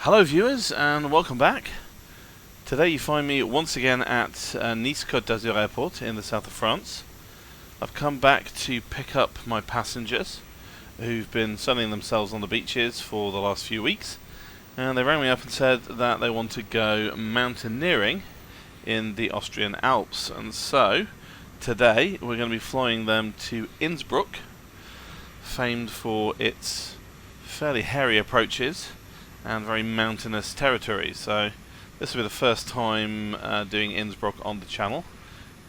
Hello viewers and welcome back. Today you find me once again at Nice Côte d'Azur Airport in the south of France. I've come back to pick up my passengers who've been sunning themselves on the beaches for the last few weeks, and they rang me up and said that they want to go mountaineering in the Austrian Alps, and so today we're going to be flying them to Innsbruck, famed for its fairly hairy approaches and very mountainous territory. So this will be the first time doing Innsbruck on the channel,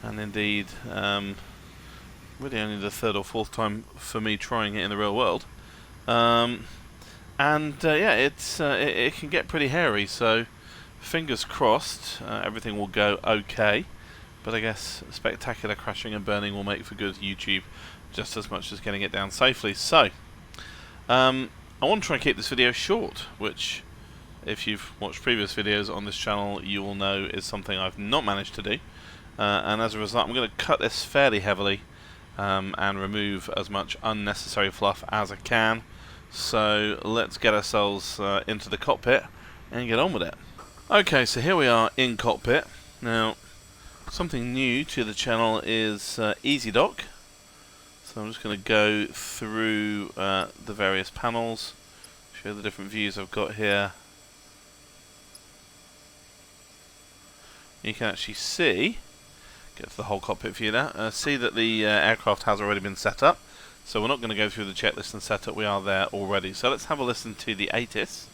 and indeed really only the third or fourth time for me trying it in the real world. Yeah, it can get pretty hairy, so fingers crossed everything will go okay, but I guess spectacular crashing and burning will make for good YouTube just as much as getting it down safely. So I want to try and keep this video short, which, if you've watched previous videos on this channel, you will know is something I've not managed to do. And as a result, I'm going to cut this fairly heavily and remove as much unnecessary fluff as I can. So let's get ourselves into the cockpit and get on with it. Okay, so here we are in cockpit. Now, something new to the channel is Easy Dock. So I'm just going to go through the various panels, show the different views I've got here. You can actually see, get to the whole cockpit view now, see that the aircraft has already been set up. So we're not going to go through the checklist and setup, we are there already. So let's have a listen to the ATIS.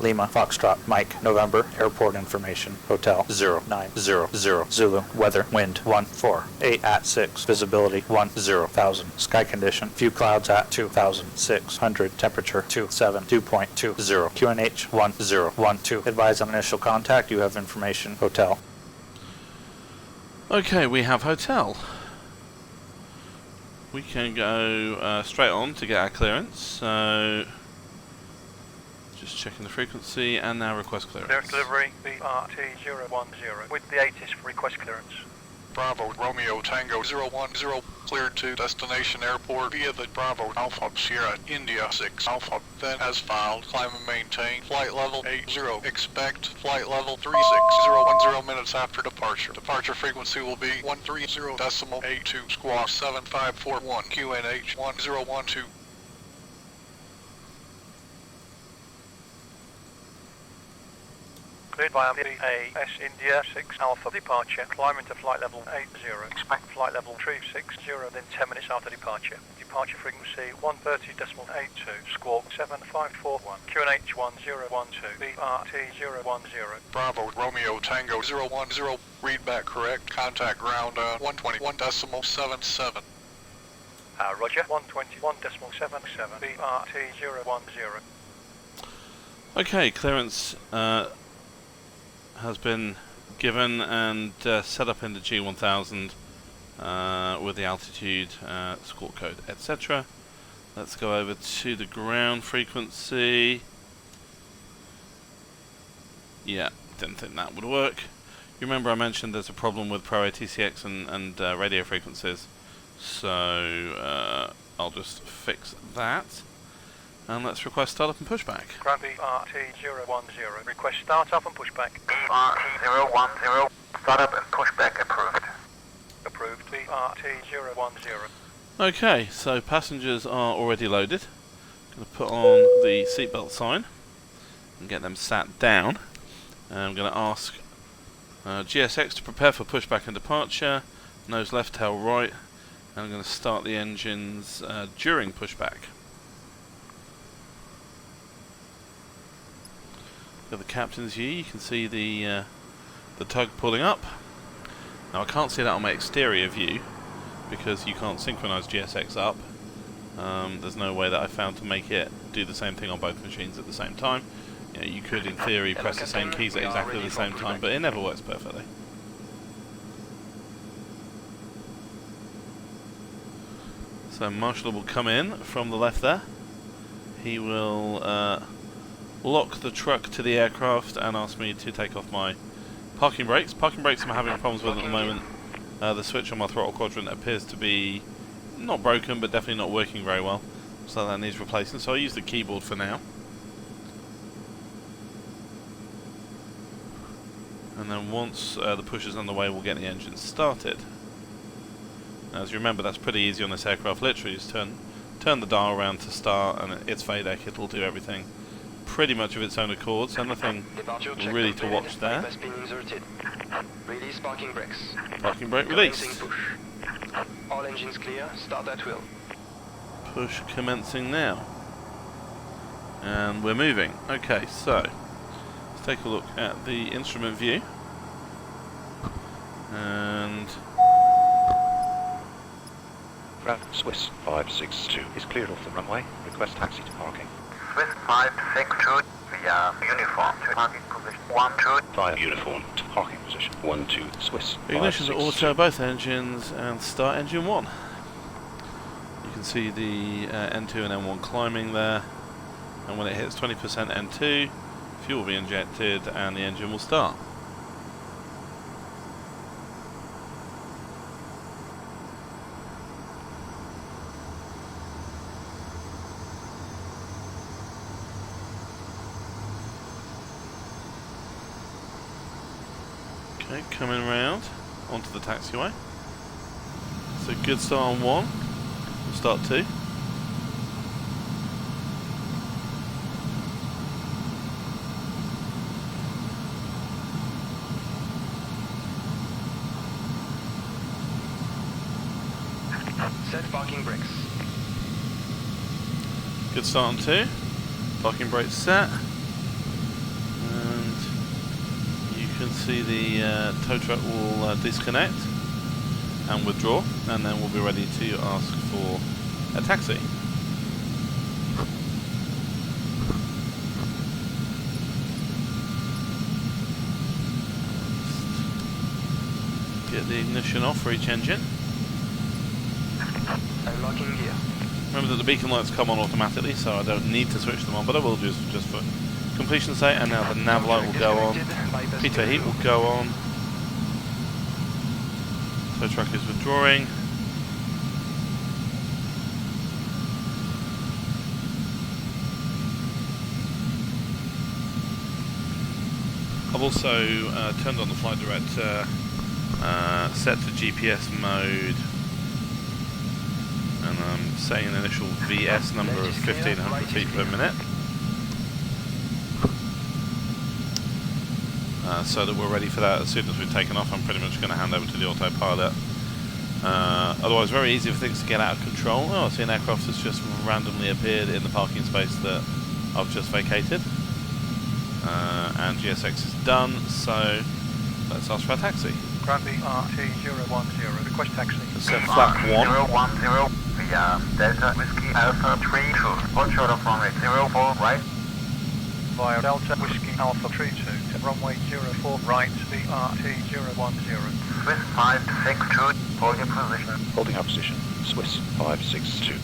Lima, Foxtrot, Mike, November, airport information, hotel, 0900, Zulu, weather, wind, 14, 8 at 6, visibility, 10,000, sky condition, few clouds at 2,600, temperature, 27, 2.20, QNH, 1012, advise on initial contact, you have information, hotel. Okay, we have hotel. We can go straight on to get our clearance, so just checking the frequency and now request clearance. Delivery Prepar3d with the ATIS for request clearance. Bravo Romeo Tango 010 cleared to destination airport via the Bravo Alpha Sierra India 6 Alpha, then as filed, climb and maintain flight level 80, expect flight level 36010 minutes after departure. Departure frequency will be 130.82 squawk 7541 QNH 1012. Cleared via AS India 6 Alpha departure, climb into flight level 80, expect flight level 360, then 10 minutes after departure. Departure frequency 130.82, squawk 7541, QNH 1012, Prepar3d 010. Bravo Romeo Tango 010, read back correct, contact ground on 121.77. Roger, 121.77, Prepar3d 010. Okay, clearance has been given and set up in the G1000 with the altitude, squawk code, etc. Let's go over to the ground frequency. Yeah, didn't think that would work. You remember I mentioned there's a problem with Pro ATCX and radio frequencies, so I'll just fix that. And let's request startup and pushback. Ground Prepar3d 010, request startup and pushback. Prepar3d 010, startup and pushback approved. Approved, Prepar3d 010. Okay, so passengers are already loaded. Going to put on the seatbelt sign and get them sat down. I'm going to ask GSX to prepare for pushback and departure. Nose left, tail right. And I'm going to start the engines during pushback. Got the captain's view, you can see the tug pulling up. Now I can't see that on my exterior view because you can't synchronize GSX up. There's no way that I found to make it do the same thing on both machines at the same time. You know, you could in theory press the same keys at exactly the same time, but it never works perfectly. So Marshall will come in from the left there. He will lock the truck to the aircraft and ask me to take off my parking brakes. Parking brakes I'm having problems with at the moment. The switch on my throttle quadrant appears to be not broken, but definitely not working very well. So that needs replacing. So I'll use the keyboard for now. And then once the push is underway, we'll get the engine started. Now, as you remember, that's pretty easy on this aircraft. Literally just turn the dial around to start, and it's Saitek. It'll do everything pretty much of its own accord, so nothing really to watch there. Release parking brakes. Parking brake released. Push. All engines clear, start at will. Push commencing now. And we're moving. Okay, so let's take a look at the instrument view. And Swiss 562 is cleared off the runway. Request taxi to parking. Swiss 562 via uniform to parking position 12. Via uniform to parking position 12. Swiss ignition to 562. auto both engines and start engine 1. You can see the N2 and N1 climbing there, and when it hits 20% N2, fuel will be injected and the engine will start. Okay, coming round onto the taxiway. So good start on 1, we'll start 2. Set parking brakes. Good start on 2, parking brakes set. You can see the tow truck will disconnect and withdraw, and then we'll be ready to ask for a taxi. Get the ignition off for each engine. Unlocking gear. Remember that the beacon lights come on automatically, so I don't need to switch them on, but I will just for completion's sake. And now the nav light will go on, P2 heat will go on, tow truck is withdrawing. I've also turned on the flight director, set to GPS mode, and I'm setting an initial VS number of 1500 feet per minute, so that we're ready for that as soon as we've taken off. I'm pretty much going to hand over to the autopilot. Otherwise, very easy for things to get out of control. Oh, I see an aircraft that's just randomly appeared in the parking space that I've just vacated. And GSX is done, so let's ask for a taxi. Ground BRT010, request taxi. So flap 1. 010 via Delta Whiskey Alpha 32, hold short of runway 04 right. Via Delta Whiskey Alpha 32 to runway 04 right, BRT010. Swiss 562, hold your position. Holding our position. Swiss 562.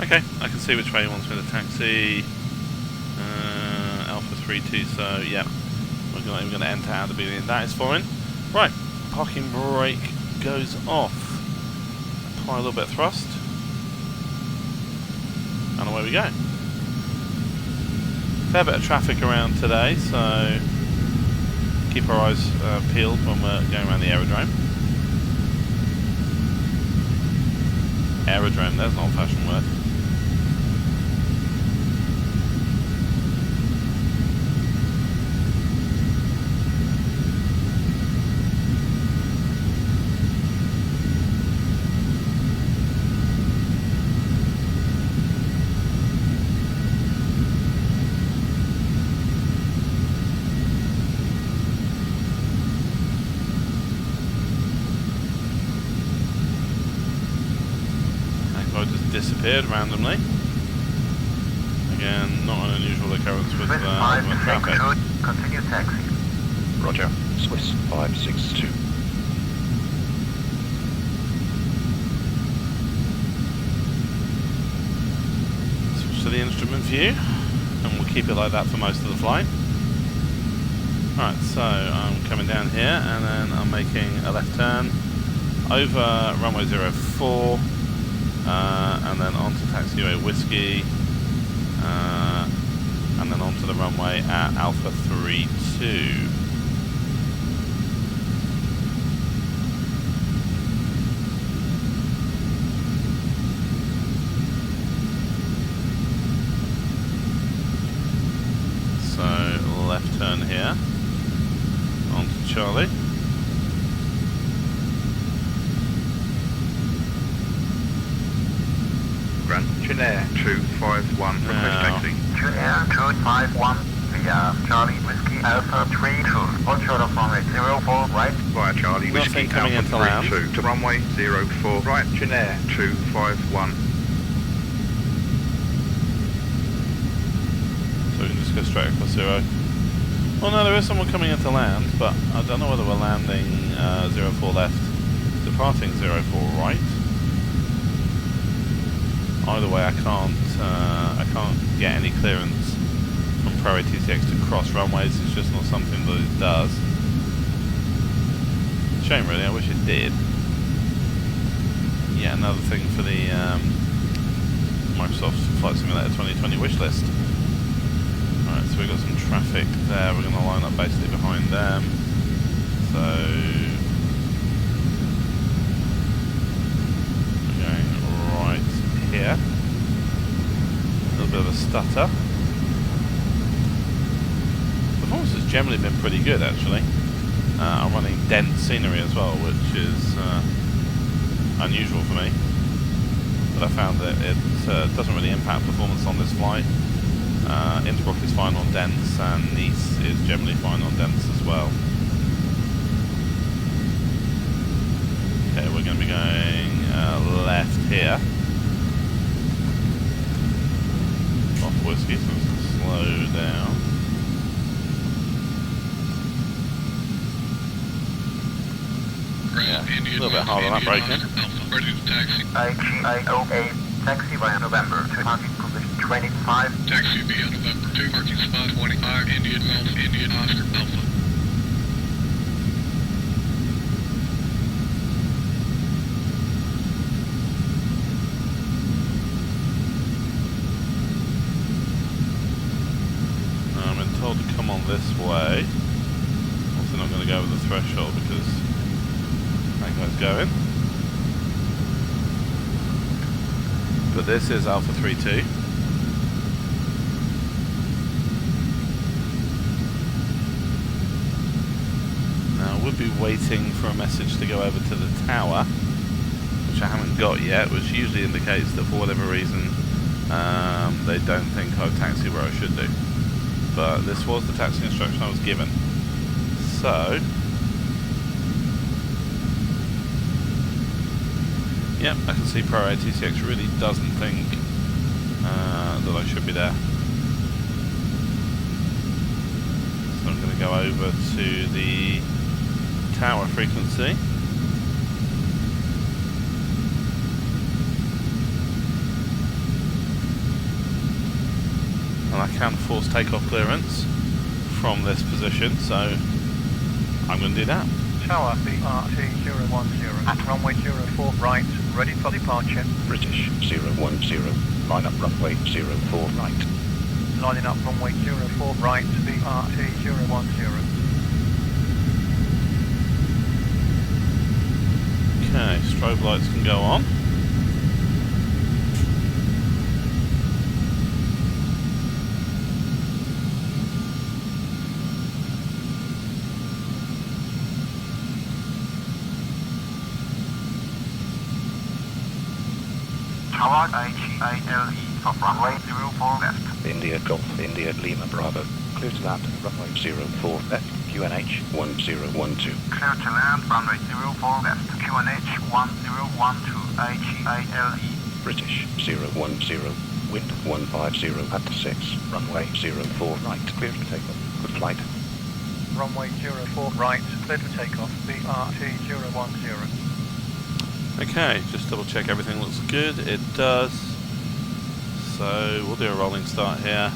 Okay, I can see which way he wants me to taxi. Alpha 32, so yeah, we're going to enter out the beginning. That is fine. Right, parking brake goes off. Apply a little bit of thrust. And away we go. Fair bit of traffic around today, so keep our eyes peeled when we're going around the aerodrome. Aerodrome, there's an old-fashioned word. Disappeared randomly. Again, not an unusual occurrence with Swiss traffic. 562, continue taxi. Roger. Swiss 562. Switch to the instrument view, and we'll keep it like that for most of the flight. Alright, so I'm coming down here, and then I'm making a left turn over runway 04. And then onto taxiway Whiskey, and then onto the runway at Alpha 3-2. So left turn here onto Charlie. Chinair 251, request taxi. Chinair 251, via Charlie Whiskey Alpha 32, hold short of runway 04, right. Via Charlie Whiskey Nothing coming Alpha into land. 32 to runway 04, right. Chinair 251. So we can just go straight across 0. Well, no, there is someone coming into land, but I don't know whether we're landing 04 left, departing 04 right. Either way, I can't get any clearance from Pro ATCX to cross runways. It's just not something that it does. Shame, really. I wish it did. Yeah, another thing for the Microsoft Flight Simulator 2020 wish list. Alright, so we've got some traffic there. We're going to line up basically behind them. So we're going right here. A little bit of a stutter. Performance has generally been pretty good, actually. I'm running dense scenery as well, which is unusual for me. But I found that it doesn't really impact performance on this flight. Innsbruck is fine on dense, and Nice is generally fine on dense as well. Okay, we're going to be going left here. Off whiskey, so let's slow down. Yeah, a little bit hard on that braking. Ready to taxi. IGIOA, taxi via November to parking position 25. Taxi via November 2, parking spot 25, Indian Golf, Indian Oscar Alpha. I've been told to come on this way. Also not going to go over the threshold because that guy's going. But this is Alpha 3-2. Now I would be waiting for a message to go over to the tower, which I haven't got yet, which usually indicates that for whatever reason they don't think I've taxied where I should do. But this was the taxi instruction I was given. So yep, I can see Pro ATCX really doesn't think that I should be there. So I'm going to go over to the tower frequency. And I can force takeoff clearance from this position, so I'm going to do that. Tower BRT010 at runway 04 right, ready for departure. British 010, line up runway 04 right. Lining up runway 04 right, BRT010. Okay, strobe lights can go on. Tower IGILE for runway 04 left. India Golf, India Lima Bravo. Clear to land, runway 04 left. QNH 1012. Clear to land, runway 04 left. QNH 1012 IGILE. British 010, wind 150 at 6, runway 04 right. Clear to takeoff. Good flight. Runway 04 right, clear to takeoff. BRT010. Okay, just double check everything looks good. It does. So we'll do a rolling start here.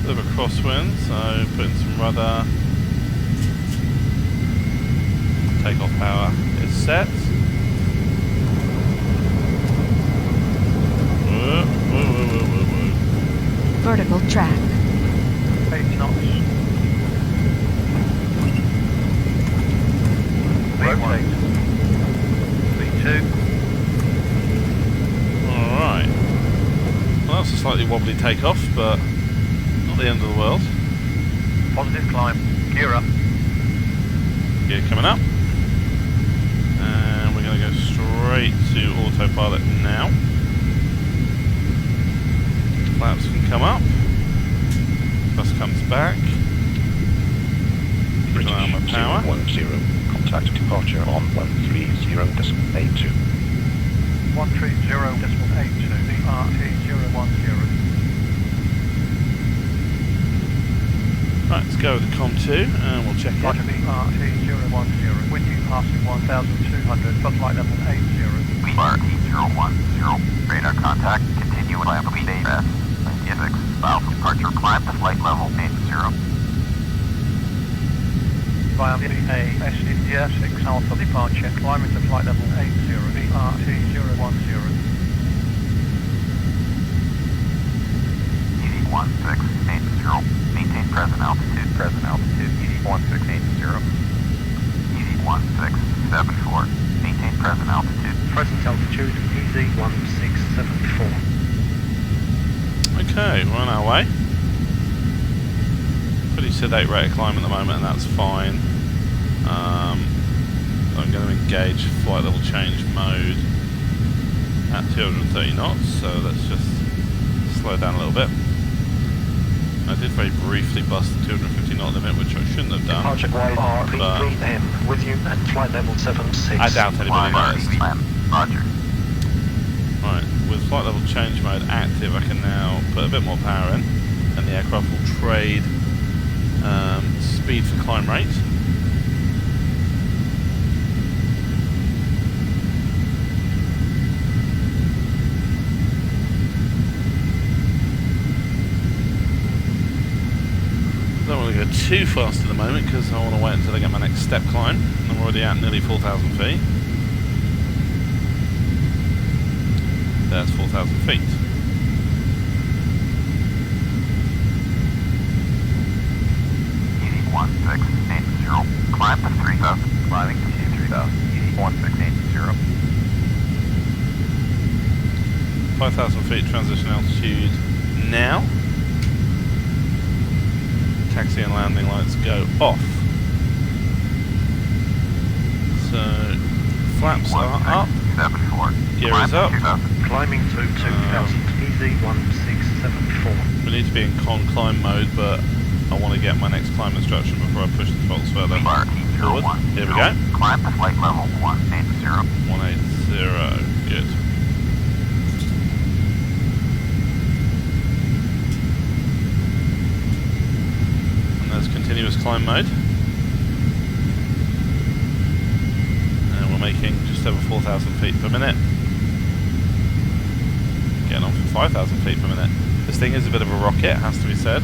Bit of a crosswind, so put in some rudder. Takeoff power is set. Whoa, whoa, whoa, whoa, whoa, whoa. Vertical track. 8 knots. V1. V2. Alright. Well, that's a slightly wobbly takeoff, but not the end of the world. Positive climb. Gear up. Gear coming up. And we're going to go straight to autopilot now. Flaps can come up. Bus comes back. Keep an eye on my power. 010. Contact departure on 130.82. 130.82. BRT010. Right, let's go with the COM2 and we'll check it. Roger, BRT010. Wind you passing 1,200. Flight level 80. BRT010. Radar contact. Continue climb VAS. Index. South departure climb to flight level 80. Via VAS India 6 Alpha departure. Climbing to flight level 80. BRT010. ED1680. Maintain present altitude. Present altitude. ED1680. ED1674. Maintain present altitude. Present altitude. EZ1674. Okay, we're on our way. Pretty sedate rate of climb at the moment, and that's fine. I'm going to engage flight level change mode at 230 knots, so let's just slow down a little bit. I did very briefly bust the 250 knot limit, which I shouldn't have done. Departure V3M with you at flight level 76. I doubt anybody noticed. Roger. Right, with flight level change mode active, I can now put a bit more power in, and the aircraft will trade speed for climb rate. Don't want to go too fast at the moment because I want to wait until I get my next step climb. I'm already at nearly 4,000 feet. There's 4,000 feet. ED1680. Climb to 3,000. Climbing to 3,000. ED1680. 5,000 feet transition altitude now. Taxi and landing lights go off. So flaps are up. 74. Gear is up. Climbing to 2,000. EZ1674. We need to be in climb mode, but I want to get my next climb instruction before I push the throttle further. Forward. Here we go. Climb to flight level 180. 180. Good. And there's continuous climb mode. And we're making just over 4,000 feet per minute. Getting on for 5,000 feet per minute. This thing is a bit of a rocket, has to be said.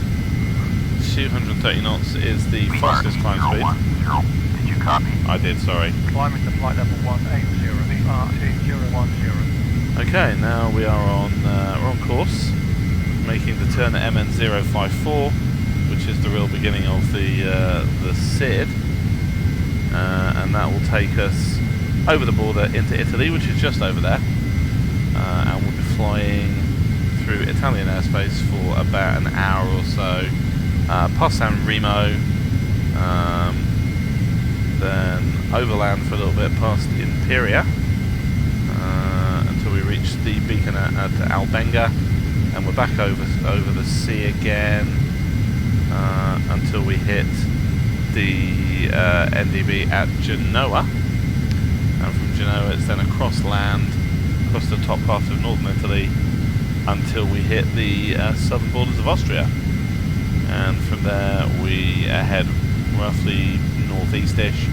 230 knots is the fastest climb speed. Did you copy? I did, sorry. Climbing to flight level 180. BRT010. Okay, now we are on we're on course, making the turn at MN054, which is the real beginning of the SID, and that will take us over the border into Italy, which is just over there, and we'll be flying through Italian airspace for about an hour or so, past San Remo, then overland for a little bit past Imperia, until we reach the beacon at Albenga, and we're back over the sea again until we hit the NDB at Genoa, and from Genoa it's then across land, across the top part of northern Italy, until we hit the southern borders of Austria, and from there we head roughly northeast-ish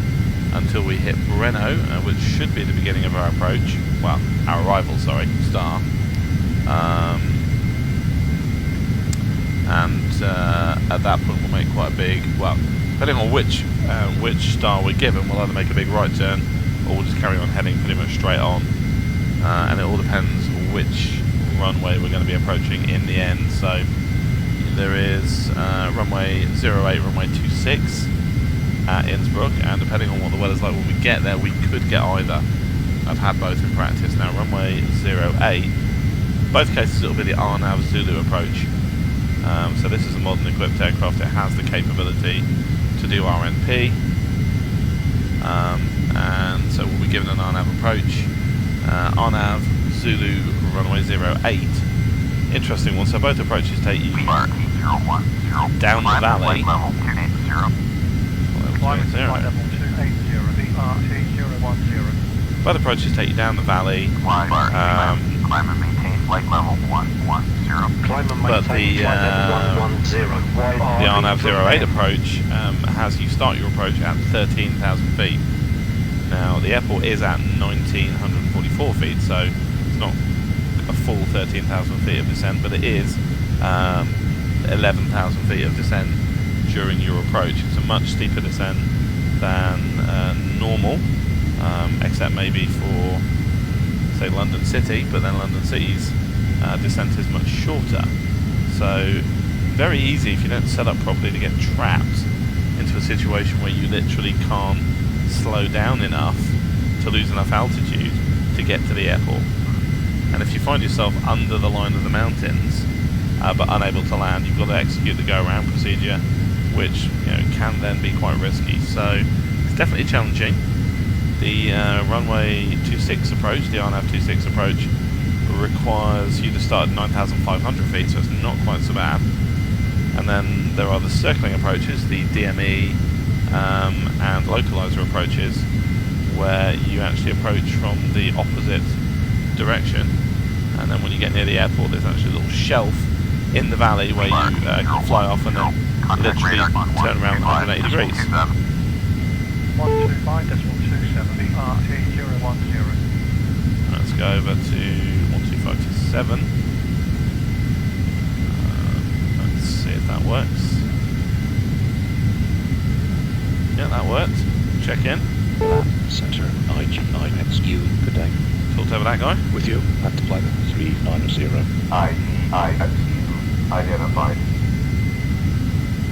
until we hit Breno, which should be the beginning of our approach, well, our arrival, sorry, star, and at that point we'll make quite a big, well, depending on which star we're given, we'll either make a big right turn or we'll just carry on heading pretty much straight on. And it all depends which runway we're going to be approaching in the end. So there is runway 08, runway 26 at Innsbruck, and depending on what the weather's like when we get there, we could get either. I've had both in practice. Now runway 08, both cases it'll be the RNAV Zulu approach. So this is a modern equipped aircraft. It has the capability to do RNP, and so we'll be given an RNAV approach. RNAV Zulu runway 08. Interesting one. So both approaches take you down the valley. Climate to flight level 280, BRT010. Both approaches take you down the valley. Climb and maintain flight level 110. Climb and But maintain the flight level 110. RNAV 08 approach has you start your approach at 13,000 feet. Now the airport is at 1,944 feet, so it's not a full 13,000 feet of descent, but it is 11,000 feet of descent during your approach. It's a much steeper descent than normal, except maybe for, say, London City, but then London City's descent is much shorter. So very easy, if you don't set up properly, to get trapped into a situation where you literally can't slow down enough to lose enough altitude to get to the airport. And if you find yourself under the line of the mountains but unable to land, you've got to execute the go-around procedure, which can then be quite risky. So it's definitely challenging. The runway 26 approach, the RNAV 26 approach, requires you to start at 9,500 feet, so it's not quite so bad. And then there are the circling approaches, the DME and localizer approaches, where you actually approach from the opposite direction. And then when you get near the airport, there's actually a little shelf in the valley where you can fly off and then literally turn around 180 degrees. 125.27, BRT010. Let's go over to 125.7. Let's see if that works. Yeah, that worked. Check in. Center IG9XU. Good day. Talked over that guy. With you at flight 390. IGIXU identified.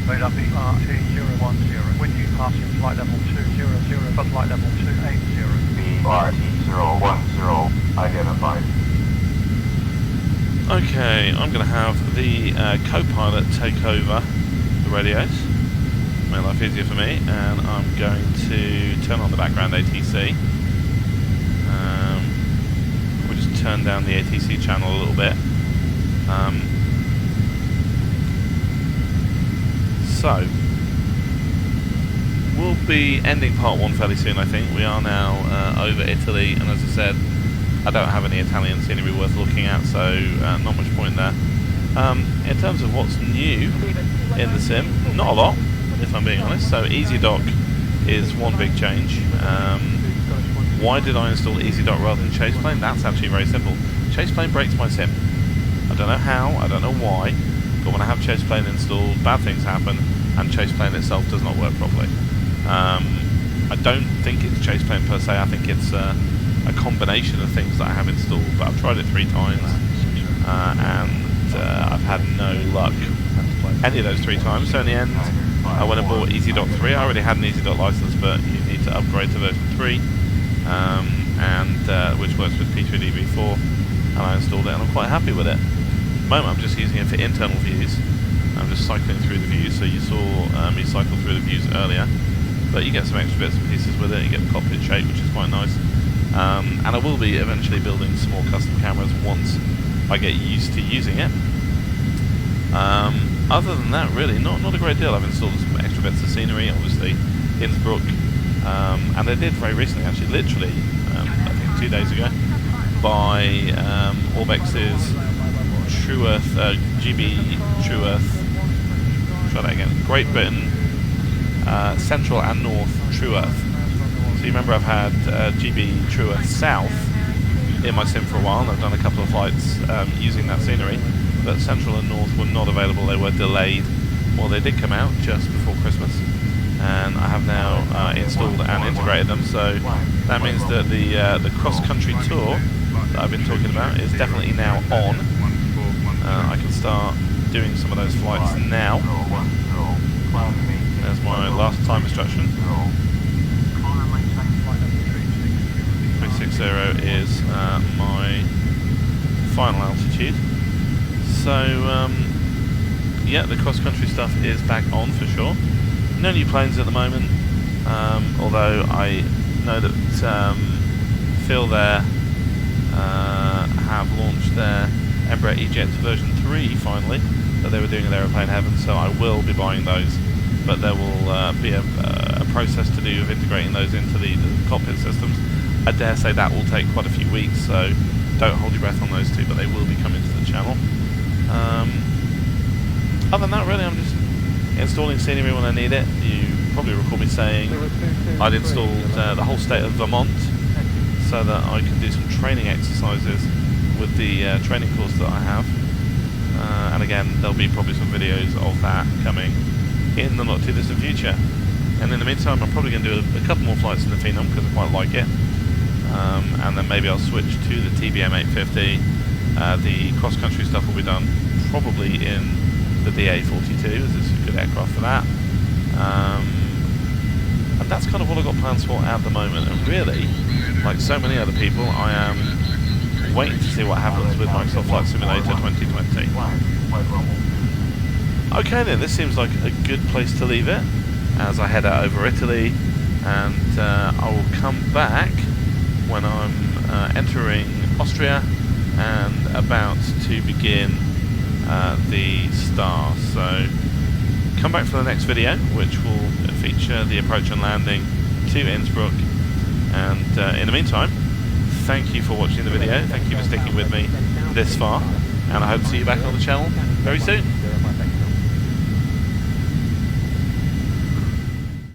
Radar BRT010. With you passing flight level 200 for flight level 280. BRT010 identified. Okay, I'm going to have the co-pilot take over the radios. Make life easier for me, and I'm going to turn on the background ATC. We'll just turn down the ATC channel a little bit. So we'll be ending part one fairly soon, I think. We are now over Italy, and as I said, I don't have any Italian scenery worth looking at, so not much point there. In terms of what's new in the sim, not a lot, if I'm being honest. So EasyDock is one big change. Why did I install EasyDock rather than Chaseplane? That's actually very simple. Chaseplane breaks my sim. I don't know how, I don't know why, but when I have Chaseplane installed, bad things happen, and Chaseplane itself does not work properly. I don't think it's Chaseplane per se, I think it's a combination of things that I have installed, but I've tried it 3 times, and I've had no luck any of those 3 times. So in the end, I went and bought EasyDock 3. I already had an EasyDock license, but you need to upgrade to version 3, which works with P3d v4, and I installed it, and I'm quite happy with it. At the moment, I'm just using it for internal views. I'm just cycling through the views, so you saw me cycle through the views earlier, but you get some extra bits and pieces with it. You get the cockpit shape, which is quite nice. And I will be eventually building some more custom cameras once I get used to using it. Other than that, really, not a great deal. I've installed some extra bits of scenery, obviously, Innsbruck, and I did very recently, actually, literally, I think 2 days ago, by Orbex's True Earth, GB True Earth, try that again, Great Britain, Central and North True Earth. So you remember I've had GB True Earth South in my sim for a while, and I've done a couple of flights using that scenery, but Central and North were not available. They were delayed, or they did come out just before Christmas, and I have now installed and integrated them, so that means that the cross-country tour that I've been talking about is definitely now on. I can start doing some of those flights now. There's my last time instruction. 360 is my final altitude. So yeah, the cross-country stuff is back on for sure. No new planes at the moment, although I know that Phil there have launched their Embraer EJet version 3 finally, that they were doing in Aeroplane Heaven, so I will be buying those, but there will be a process to do of integrating those into the cockpit systems. I dare say that will take quite a few weeks, so don't hold your breath on those two, but they will be coming to the channel. Other than that, really, I'm just installing scenery when I need it. You probably recall me saying I'd installed the whole state of Vermont so that I can do some training exercises with the training course that I have. And again, there'll be probably some videos of that coming in the not too distant future. And in the meantime, I'm probably going to do a couple more flights in the Phenom because I quite like it. And then maybe I'll switch to the TBM 850. The cross-country stuff will be done probably in the DA42, as it's a good aircraft for that. And that's kind of what I've got plans for at the moment. And really, like so many other people, I am waiting to see what happens with Microsoft Flight Simulator 2020. Okay then, this seems like a good place to leave it as I head out over Italy, and I will come back when I'm entering Austria and about to begin the star. So come back for the next video, which will feature the approach and landing to Innsbruck. And in the meantime, thank you for watching the video, thank you for sticking with me this far, and I hope to see you back on the channel very soon.